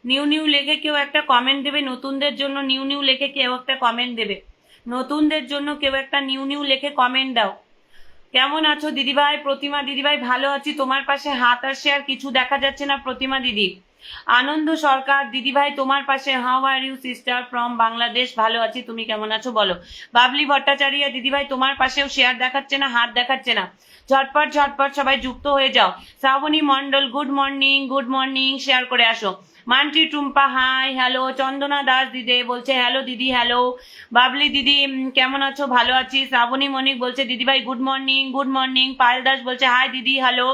New new লেখে কেউ একটা কমেন্ট দেবে নতুনদের জন্য, নিউ নিউ লেখে কেউ একটা কমেন্ট দেবে নতুনদের জন্য, কেউ একটা নিউ নিউ লেখে কমেন্ট দাও। কেমন আছো দিদিভাই? প্রতিমা দিদিভাই ভালো আছি, তোমার পাশে হাত আসছে আর কিছু দেখা যাচ্ছে না প্রতিমা দিদি। আনন্দ সরকার দিদিভাই তোমার পাশে, how are you sister from Bangladesh, ভালো আছি, তুমি কেমন আছো বলো। বাবলি ভট্টাচার্য দিদিভাই তোমার পাশেও শেয়ার দেখাচ্ছে না, হাত দেখাচ্ছে না। ঝটপট ঝটপট সবাই যুক্ত হয়ে যাও। Shrabani Mondal good morning, good morning, share করে আসো। Manti Tumpa hi hello. চন্দনা দাস দিদি বলছে হ্যালো দিদি, হ্যালো। বাবলি দিদি কেমন আছো? ভালো আছি। শ্রাবণী মনিক বলছে দিদিভাই good morning, good morning. Payel Das বলছে হাই দিদি, হ্যালো।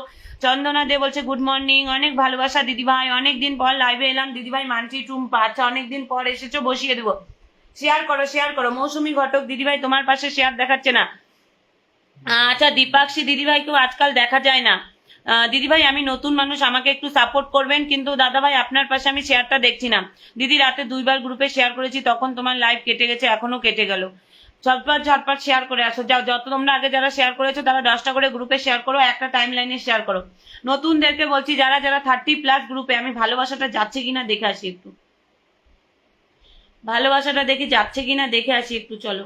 চন্দনা দে বলছে গুড মর্নিং, অনেক ভালোবাসা দিদিভাই, অনেকদিন পর লাইভে এলাম দিদিভাই। মানছি টুম্পা, আচ্ছা অনেকদিন পর এসেছো, বসিয়ে দেবো। শেয়ার করো শেয়ার করো। মৌসুমী ঘটক দিদিভাই তোমার পাশে শেয়ার দেখাচ্ছে না। আচ্ছা দীপাক্ষী দিদিভাইকেও আজকাল দেখা যায় না। দিদিভাই আমি নতুন মানুষ, আমাকে একটু সাপোর্ট করবেন, কিন্তু দাদাভাই আপনার পাশে আমি শেয়ারটা দেখছি না। দিদি রাতে 2বার গ্রুপে শেয়ার করেছি, তখন তোমার লাইভ কেটে গেছে, এখনো কেটে গেল। ঝটপট ঝটপট শেয়ার করে আসো, যাও। যত তোমরা আগে যারা শেয়ার করেছো তারা 10টা করে গ্রুপে শেয়ার করো, একটা টাইম লাইনে শেয়ার করো। নতুনদেরকে বলছি যারা যারা 30+ গ্রুপে, আমি ভালোবাসাটা যাচ্ছে কিনা দেখে আসি একটু, ভালোবাসাটা দেখি যাচ্ছে কিনা দেখে আসি একটু, চলো।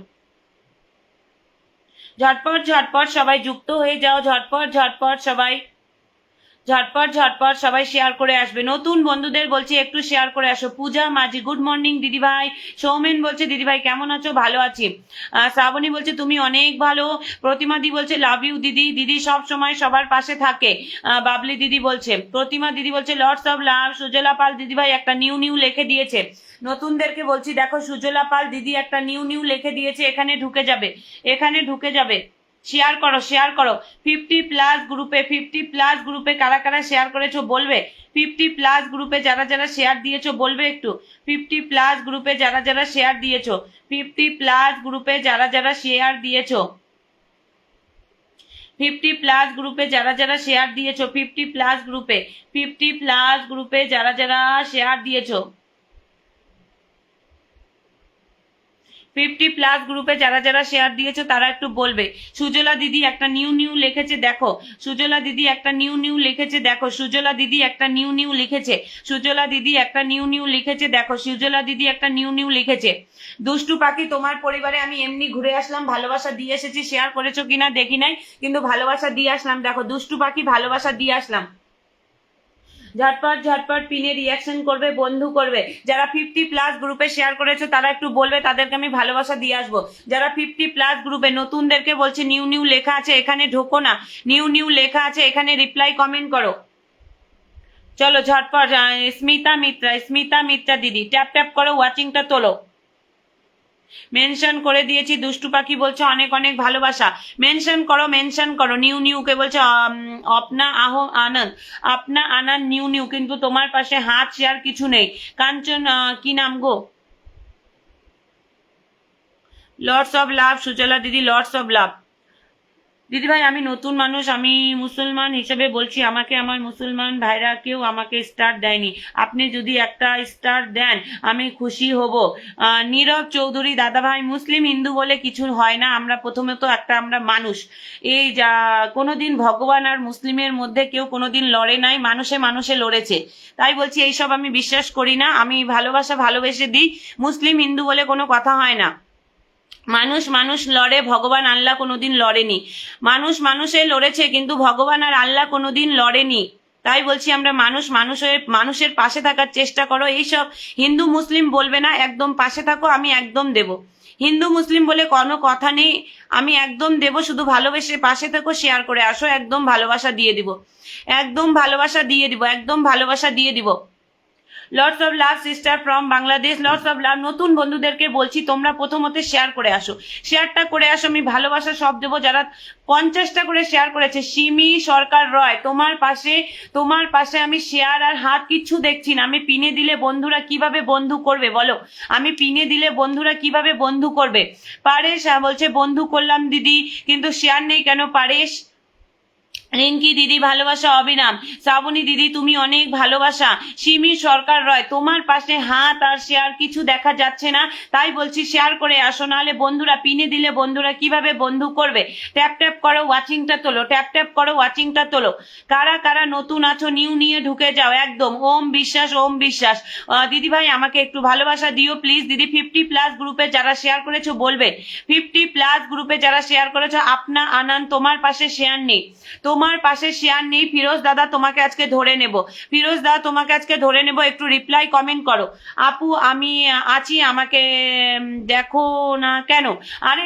ঝটপট ঝটপট সবাই যুক্ত হয়ে যাও, ঝটপট ঝটপট সবাই, ঝটপট ঝটপট সবাই শেয়ার করে আসবে। নতুন বন্ধুদের বলছি একটু শেয়ার করে আসো। পূজা মাঝি গুড মর্নিং দিদিভাই। সৌমেন বলছে দিদিভাই কেমন আছো? ভালো আছি। শ্রাবণী বলছে তুমি অনেক ভালো। প্রতিমা দি বলছে লাভ ইউ দিদি, দিদি সব সময় সবার পাশে থাকে। বাবলি দিদি বলছে, প্রতিমা দিদি বলছে লর্ডস অফ লাভ। সুজলা পাল দিদিভাই একটা নিউ নিউ লিখে দিয়েছে। নতুনদেরকে বলছি দেখো, সুজলা পাল দিদি একটা নিউ নিউ লিখে দিয়েছে, এখানে ঢুকে যাবে, এখানে ঢুকে যাবে। শেয়ার করো শেয়ার করো। 50+ গ্রুপে, 50+ গ্রুপে কারা কারা শেয়ার করেছো বলবে। 50+ গ্রুপে যারা যারা শেয়ার দিয়েছো বলবে একটু। 50+ গ্রুপে যারা যারা শেয়ার দিয়েছো, 50+ গ্রুপে যারা যারা শেয়ার দিয়েছো, 50+ গ্রুপে যারা যারা শেয়ার দিয়েছো, 50+ গ্রুপে, 50+ গ্রুপে যারা যারা শেয়ার দিয়েছো, 50+ গ্রুপে যারা যারা শেয়ার দিয়েছো তারা একটু বলবে। সুজলা দিদি একটা নিউ নিউ লিখেছে দেখো, সুজলা দিদি একটা নিউ নিউ লিখেছে দেখো, সুজলা দিদি একটা নিউ নিউ লিখেছে, সুজলা দিদি একটা নিউ নিউ লিখেছে দেখো, সুজলা দিদি একটা নিউ নিউ লিখেছে। দুষ্টু পাখি তোমার পরিবারে আমি এমনি ঘুরে আসলাম, ভালোবাসা দিয়ে এসেছি, শেয়ার করেছো কিনা দেখি নাই, কিন্তু ভালোবাসা দিয়ে আসলাম, দেখো দুষ্টু পাখি ভালোবাসা দিয়ে আসলাম। ঝটপট ঝটপট পিনে রিয়াকশন করবে, বন্ধু করবে। যারা 50+ গ্রুপে শেয়ার করেছো তারা একটু বলবে, তাদেরকে আমি ভালোবাসা দিয়ে আসবো। যারা 50+ গ্রুপে, নতুনদেরকে বলছি নিউ নিউ লেখা আছে এখানে ঢোকো না, নিউ নিউ লেখা আছে এখানে রিপ্লাই কমেন্ট করো। চলো ঝটপট। স্মিতা মিত্রা দিদি ট্যাপ ট্যাপ করো, ওয়াচিংটা তোলো। মেনশন করে দিয়েছি, দুষ্টু পাখি বলছে অনেক অনেক ভালোবাসা। মেনশন করো মেনশন করো। নিউ নিউ কে বলছে আপনা আনন্দ, আপনা আনন্দ নিউ নিউ, কিন্তু তোমার পাশে হাত শেয়ার কিছু নেই। কাঞ্চন কি নাম গো? লর্ডস অফ লাভ, সুজলা দিদি লর্ডস অফ লাভ। দিদিভাই আমি নতুন মানুষ, আমি মুসলমান হিসেবে বলছি, আমাকে আমার মুসলমান ভাইরা কেউ আমাকে স্টার দেয়নি, আপনি যদি একটা স্টার দেন আমি খুশি হব। নীরব চৌধুরী দাদাভাই মুসলিম হিন্দু বলে কিছু হয় না, আমরা প্রথমত আমরা মানুষ। এই যা কোনোদিন ভগবান আর মুসলিমের মধ্যে কেউ কোনোদিন লড়ে নাই, মানুষে মানুষে লড়েছে, তাই বলছি এইসব আমি বিশ্বাস করি না। আমি ভালোবাসা ভালোবেসে দিই, মুসলিম হিন্দু বলে কোনো কথা হয় না। মানুষ মানুষ লড়ে, ভগবান আল্লাহ কোনোদিন লড়েনি। মানুষ মানুষে লড়েছে, কিন্তু ভগবান আর আল্লাহ কোনোদিন লড়েনি। তাই বলছি আমরা মানুষ মানুষের মানুষের পাশে থাকার চেষ্টা করো। এইসব হিন্দু মুসলিম বলবে না, একদম পাশে থাকো, আমি একদম দেব। হিন্দু মুসলিম বলে কোনো কথা নেই, আমি একদম দেব, শুধু ভালোবেসে পাশে থাকো, শেয়ার করে আসো, একদম ভালোবাসা দিয়ে দিব, একদম ভালোবাসা দিয়ে দিব, একদম ভালোবাসা দিয়ে দিব। Lords of love sister from Bangladesh, lords of love. নতুন বন্ধুদেরকে বলছি তোমরা প্রথমত শেয়ার করে আসো, শেয়ারটা করে আসো, আমি ভালোবাসা সব দেবো। যারা 50টা করে শেয়ার করেছে, সিমি সরকার রয় তোমার পাশে আমি শেয়ার আর হাত কিচ্ছু দেখছি না। আমি পিনে দিলে বন্ধুরা কিভাবে বন্ধু করবে বলো, আমি পিনে দিলে বন্ধুরা কিভাবে বন্ধু করবে? পারেশ বলছে বন্ধু করলাম দিদি, কিন্তু শেয়ার নেই কেন পারেশ? রিঙ্কি দিদি ভালোবাসা অবিরাম, শ্রাবণী দিদি তুমি অনেক ভালোবাসা, সিমি সরকার রয় তোমার পাশে হাত আর শেয়ার কিছু দেখা যাচ্ছে না, তাই বলছি শেয়ার করে আসো, নাহলে বন্ধুরা পিনে দিলে বন্ধুরা কিভাবে বন্ধু করবে। ট্যাপ ট্যাপ করো ওয়াচিংটা তোলো, ট্যাপ ট্যাপ করো ওয়াচিংটা তোলো। কারা কারা নতুন আছো নিউ নিয়ে ঢুকে যাও একদম। ওম বিশ্বাস, ওম বিশ্বাস। দিদি ভাই আমাকে একটু ভালোবাসা দিও প্লিজ দিদি। 50+ গ্রুপে যারা শেয়ার করেছো বলবে, 50+ গ্রুপে যারা শেয়ার করেছো, আপনা আনান তোমার পাশে শেয়ার নেই, তোমার পাশে শেয়ার নেই। ফিরোজ দাদা তোমাকে আজকে ধরে নেব, ফিরোজ দাদা তোমাকে আজকে ধরে নেব, একটু রিপ্লাই কমেন্ট করো। আপু আমি আছি, আমাকে দেখো না কেন? আরে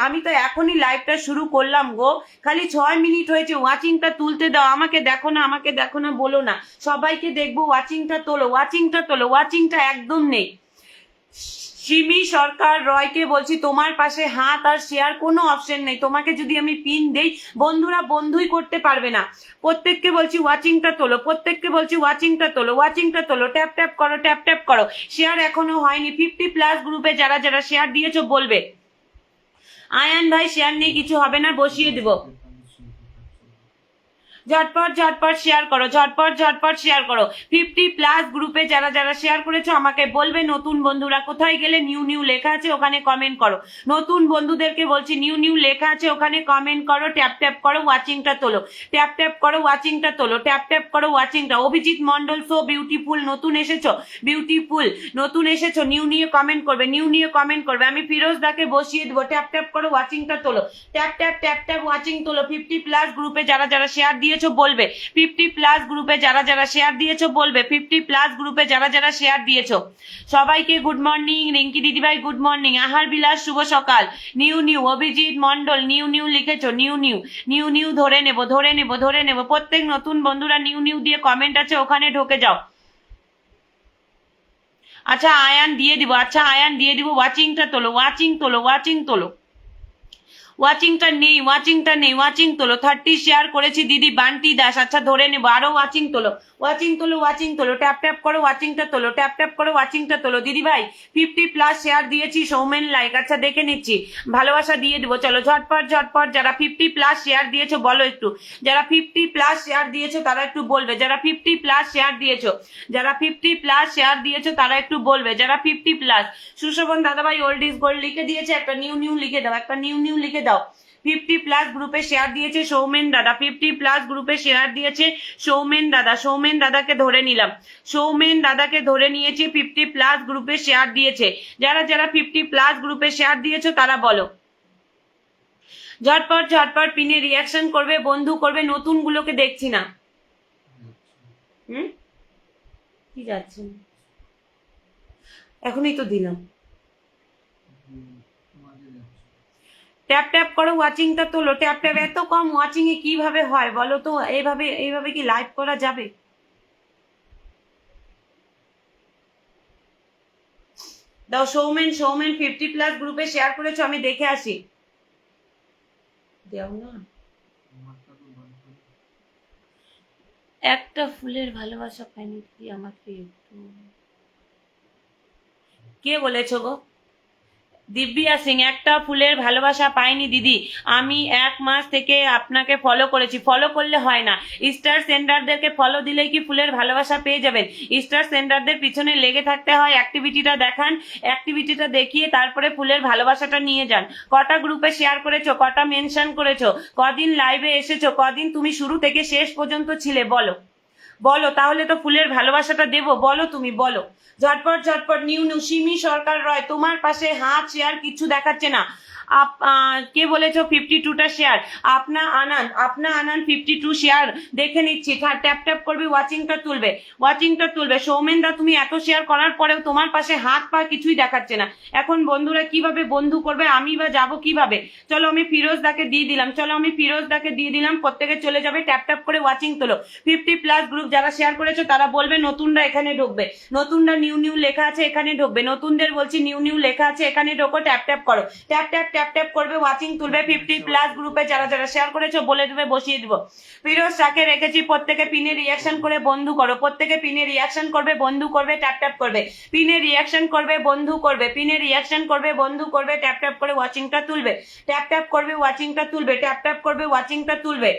আমি তো এখনই লাইভটা শুরু করলাম গো, খালি 6 মিনিট হয়েছে, ওয়াচিংটা তুলতে দাও। আমাকে দেখো না, আমাকে দেখো না বলো না, সবাইকে দেখবো। ওয়াচিংটা তোলো, ওয়াচিংটা তোলো, ওয়াচিংটা একদম নেই। সিমি সরকার রয়কে বলছি তোমার পাশে হাত আর শেয়ার কোনো অপশন নেই, তোমাকে যদি আমি পিন দেই বন্ধুরা বন্ধুই করতে পারবে না। প্রত্যেককে বলছি ওয়াচিংটা তোলো, প্রত্যেককে বলছি ওয়াচিংটা তোলো, ওয়াচিংটা তোলো, ট্যাপ ট্যাপ করো, ট্যাপ ট্যাপ করো। শেয়ার এখনো হয়নি। 50+ গ্রুপে যারা যারা শেয়ার দিয়েছো বলবে। আয়ান ভাই শেয়ার নেই, কিছু হবে না, বসিয়ে দেবো। ঝটপট ঝটপট শেয়ার করো, ঝটপট ঝটপট শেয়ার করো। 50+ গ্রুপে যারা যারা শেয়ার করেছো আমাকে বলবে। নতুন বন্ধুরা কোথায় গেলে? নিউ নিউ লেখা আছে ওখানে কমেন্ট করো। নতুন বন্ধুদেরকে বলছি নিউ নিউ লেখা আছে ওখানে কমেন্ট করো, ট্যাপ ট্যাপ করো, ওয়াচিংটা তোলো, ট্যাপ ট্যাপ করো, ওয়াচিংটা তোলো, ট্যাপ ট্যাপ করো, ওয়াচিংটা। অভিজিৎ মন্ডল সো বিউটিফুল, নতুন এসেছো, বিউটিফুল নতুন এসেছো, নিউ নিয়ে কমেন্ট করবে, নিউ নিয়ে কমেন্ট করবে। আমি ফিরোজ দাকে বসিয়ে দেবো, ট্যাপ ট্যাপ করো, ওয়াচিংটা তোলো, tap tap tap tap watching তোলো। 50+ গ্রুপে যারা যারা শেয়ার দিয়েছো বলবে, 50+ গ্রুপে যারা যারা শেয়ার দিয়েছো বলবে, 50+ গ্রুপে যারা যারা শেয়ার দিয়েছো সবাইকে গুড মর্নিং। রিঙ্কি দিদিভাই গুড মর্নিং। আহার বিলাস শুভ সকাল। New new Abhijit Mondal new new লিখেছো, নিউ নিউ, নিউ নিউ ধরে নেব, ধরে নেব, ধরে নেব। প্রত্যেক নতুন বন্ধুরা নিউ নিউ দিয়ে কমেন্ট আছে ওখানে ঢুকে যাও। আচ্ছা আয়ান দিয়ে দিব, আচ্ছা আয়ান দিয়ে দিব। ওয়াচিংটা তোলো, ওয়াচিং তোলো, ওয়াচিং তোলো। ওয়াচিংটা নেই, ওয়াচিংটা নেই, ওয়াচিং তোলো। 30 শেয়ার করেছি দিদি বান্টি দাস, আচ্ছা ধরে নেবো। আরো ওয়াচিং তোলো, ওয়াচিং তোলো, ওয়াচিং তোলো, ট্যাপ ট্যাপ করো, ওয়াচিংটা তোলো, ট্যাপ ট্যাপ করো, ওয়াচিংটা তোলো। দিদি ভাই 50+ শেয়ার দিয়েছি, সৌমেন লাইক, আচ্ছা দেখে নিচ্ছি, ভালোবাসা দিয়ে দিব। চলো ঝটপট ঝটপট যারা 50+ শেয়ার দিয়েছো বলো একটু, যারা 50+ শেয়ার দিয়েছো তারা একটু বলবে, যারা 50+ শেয়ার দিয়েছো, যারা 50+ শেয়ার দিয়েছো তারা একটু বলবে, যারা 50+। সুশোভন দাদাভাই ওল্ড ইজ গোল্ড লিখে দিয়েছে, একটা নিউ নিউ লিখে দাও, একটা নিউ নিউ লিখে দাও। 50+ গ্রুপে শেয়ার দিয়েছে সৌমেন দাদা, 50+ গ্রুপে শেয়ার দিয়েছে সৌমেন দাদা, সৌমেন দাদাকে ধরে নিলাম, সৌমেন দাদাকে ধরে নিয়েছি। 50+ গ্রুপে শেয়ার দিয়েছে, যারা যারা 50+ গ্রুপে শেয়ার দিয়েছো তারা বলো। ঝটপট ঝটপট পিনে রিয়াকশন করবে, বন্ধু করবে। নতুন গুলোকে দেখছি না। কি যাচ্ছে? এখনই তো দিলাম। ট্যাপ ট্যাপ করো, ওয়াচিংটা তোলো, ট্যাপ ট্যাপ। এত কম ওয়াচিং এ কিভাবে হয় বলো তো? এইভাবে এইভাবে কি লাইভ করা যাবে? দাও সৌমেন, সৌমেন 50+ গ্রুপে শেয়ার করেছো, আমি দেখে আসি। দেও না, একটা ফুলের ভালোবাসা পাইনি দিদি, আমাকে একটু। কে বলেছো গো? দিব্যা সিং, একটা ফুলের ভালোবাসা পাইনি দিদি, আমি 1 মাস থেকে আপনাকে ফলো করেছি। ফলো করলে হয় না, স্টার সেন্ডারদেরকে ফলো দিলেই কি ফুলের ভালোবাসা পেয়ে যাবেন? স্টার সেন্ডারদের পিছনে লেগে থাকতে হয়, অ্যাক্টিভিটিটা দেখান, অ্যাক্টিভিটিটা দেখিয়ে তারপরে ফুলের ভালোবাসাটা নিয়ে যান। কটা গ্রুপে শেয়ার করেছো, কটা মেনশন করেছো, কদিন লাইভে এসেছো, কদিন তুমি শুরু থেকে শেষ পর্যন্ত ছিলে বলো, বলো, তাহলে তো ফুলের ভালোবাসাটা দেবো। বলো তুমি বলো। ঝটপট ঝটপট। নিউ নিউ সিমি সরকার রয় তোমার পাশে হাত শেয়ার কিছু দেখাচ্ছে না। কে বলেছো 52টা শেয়ার? আপনা আনান, আপনা আনান 52 শেয়ার দেখে নিচ্ছি। ট্যাপ ট্যাপ করবে, ওয়াচিংটা তুলবে, ওয়াচিংটা তুলবে। সৌমেন দা তুমি এত শেয়ার করার পরেও তোমার পাশে হাত পা কিছুই দেখাচ্ছে না। এখন বন্ধুরা কিভাবে বন্ধু করবে? আমি বা যাবো কিভাবে? চলো আমি ফিরোজ দাকে দিয়ে দিলাম, চলো আমি ফিরোজ দাকে দিয়ে দিলাম, প্রত্যেকে চলে যাবে। ট্যাপ ট্যাপ করে ওয়াচিং তোলো। 50+ গ্রুপ যারা শেয়ার করেছো তারা বলবে, নতুনরা এখানে ঢুকবে, নতুনরা নিউ নিউ লেখা আছে এখানে ঢুকবে, নতুনদের বলছি নিউ নিউ লেখা আছে এখানে ঢোকো। ট্যাপ ট্যাপ করো, ট্যাপ ট্যাপ ট্যাপ ট্যাপ করবে, ওয়াচিং তুলবে। 50+ গ্রুপে যারা যারা শেয়ার করেছো বলে দেবে, বসিয়ে দিব। ফিরোজ শাকে রেখেছি, প্রত্যেকে পিনে রিয়াকশন করে বন্ধু করো, প্রত্যেকে পিনে রিয়াকশন করবে, বন্ধু করবে, ট্যাপ ট্যাপ করবে, পিনে রিয়াকশন করবে, বন্ধু করবে, পিনে রিয়াকশন করবে, বন্ধু করবে, ট্যাপ ট্যাপ করে ওয়াচিংটা তুলবে, ট্যাপ ট্যাপ করবে, ওয়াচিংটা তুলবে, ট্যাপ ট্যাপ করবে, ওয়াচিংটা তুলবে।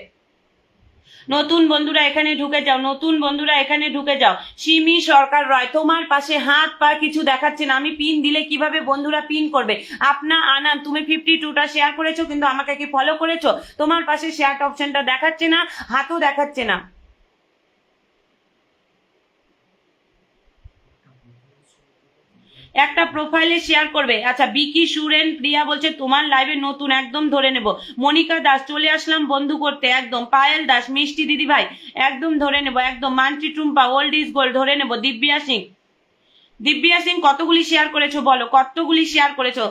নতুন বন্ধুরা এখানে ঢুকে যাও, নতুন বন্ধুরা এখানে ঢুকে যাও। সিমি সরকার রয়, তোমার পাশে হাত পা কিছু দেখাচ্ছে না। আমি পিন দিলে কিভাবে বন্ধুরা পিন করবে? আপনা আনান, তুমি 52টা শেয়ার করেছো কিন্তু আমাকে কি ফলো করেছো? তোমার পাশে শেয়ার অপশনটা দেখাচ্ছে না, হাতও দেখাচ্ছে না। একটা প্রোফাইলে শেয়ার করবে। আচ্ছা, বিকি সুরেন প্রিয়া বলছে তোমার লাইভে নতুন, একদম ধরে নেব। মনিকা দাস, চলে আসলাম বন্ধু করতে একদম। পায়েল দাস, মিষ্টি দিদি ভাই, একদম ধরে নেব একদম। মানটি টুম্পা, ওল্ড ইজ গোল্ড, ধরে নেব। দিব্যা সিং, দিব্যা সিং কতগুলি শেয়ার করেছো বলো, কতগুলি শেয়ার করেছো?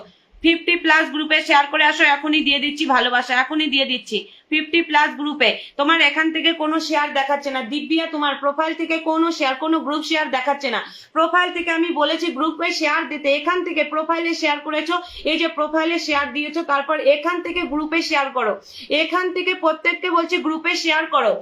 50+ গ্রুপে শেয়ার করে আসো, এখনই দিয়ে দিচ্ছি ভালোবাসা, এখনই দিয়ে দিচ্ছি। 50+ গ্রুপে তোমার এখান থেকে কোনো শেয়ার দেখাচ্ছে না। দিব্যা, তোমার প্রোফাইল থেকে কোনো শেয়ার, কোনো গ্রুপ শেয়ার দেখাচ্ছে না। প্রোফাইল থেকে আমি বলেছি গ্রুপে শেয়ার দিতে, এখান থেকে প্রোফাইলে শেয়ার করেছো, এই যে প্রোফাইলে শেয়ার দিয়েছো, তারপর এখান থেকে গ্রুপে শেয়ার করো। এখান থেকে প্রত্যেককে বলছি গ্রুপে শেয়ার করো।